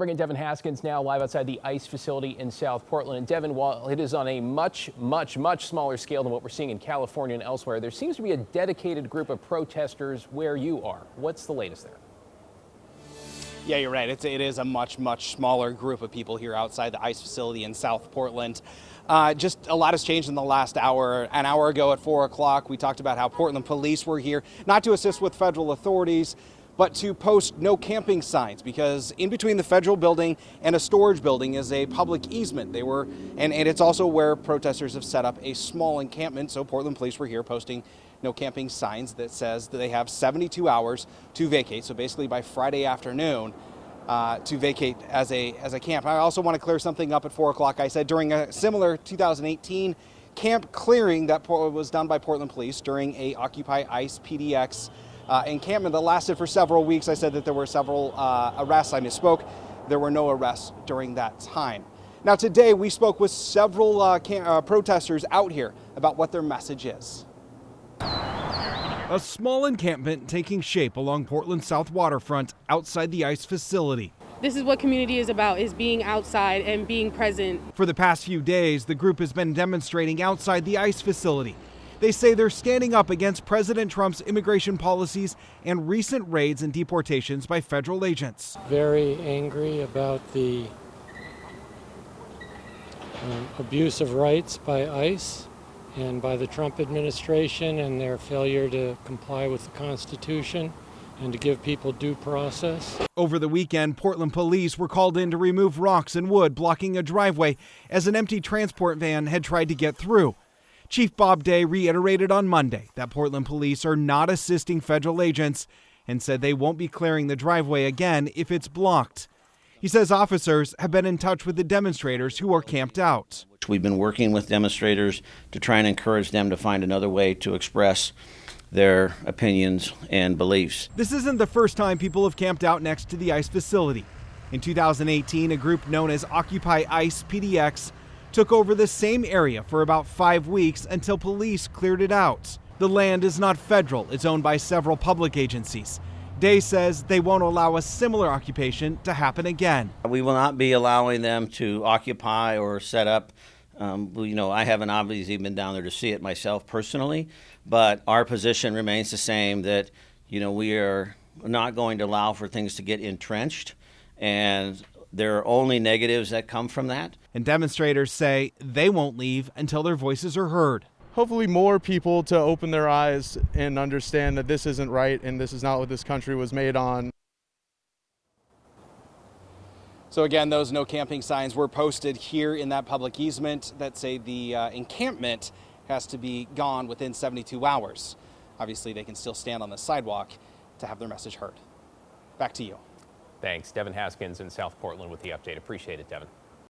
Bringing Devin Haskins now live outside the ICE facility in South Portland. And Devin, while it is on a much smaller scale than what we're seeing in California and elsewhere, there seems to be a dedicated group of protesters where you are. What's the latest there? Yeah, you're right. It is a much smaller group of people here outside the ICE facility in South Portland. Just a lot has changed in the last hour. An hour ago at 4 o'clock, we talked about how Portland police were here, not to assist with federal authorities, but to post no camping signs, because in between the federal building and a storage building is a public easement. And it's also where protesters have set up a small encampment. So Portland police were here posting no camping signs that says that they have 72 hours to vacate. So basically by Friday afternoon to vacate as a camp. I also want to clear something up at 4 o'clock. I said during a similar 2018 camp clearing that was done by Portland police during a Occupy ICE PDX encampment that lasted for several weeks. I said that there were several arrests. I misspoke. There were no arrests during that time. Now today we spoke with several protesters out here about what their message is. A small encampment taking shape along Portland's south waterfront outside the ICE facility. This is what community is about, is being outside and being present. For the past few days, the group has been demonstrating outside the ICE facility. They say they're standing up against President Trump's immigration policies and recent raids and deportations by federal agents. Very angry about the abuse of rights by ICE and by the Trump administration and their failure to comply with the Constitution and to give people due process. Over the weekend, Portland police were called in to remove rocks and wood blocking a driveway as an empty transport van had tried to get through. Chief Bob Day reiterated on Monday that Portland police are not assisting federal agents and said they won't be clearing the driveway again if it's blocked. He says officers have been in touch with the demonstrators who are camped out. We've been working with demonstrators to try and encourage them to find another way to express their opinions and beliefs. This isn't the first time people have camped out next to the ICE facility. In 2018, a group known as Occupy ICE PDX took over the same area for about 5 weeks until police cleared it out. The land is not federal, it's owned by several public agencies. Day says they won't allow a similar occupation to happen again. We will not be allowing them to occupy or set up. I haven't obviously been down there to see it myself personally, but our position remains the same, that we are not going to allow for things to get entrenched, and there are only negatives that come from that. And demonstrators say they won't leave until their voices are heard. Hopefully more people to open their eyes and understand that this isn't right and this is not what this country was made on. So again, those no camping signs were posted here in that public easement that say the encampment has to be gone within 72 hours. Obviously, they can still stand on the sidewalk to have their message heard. Back to you. Thanks. Devin Haskins in South Portland with the update. Appreciate it, Devin.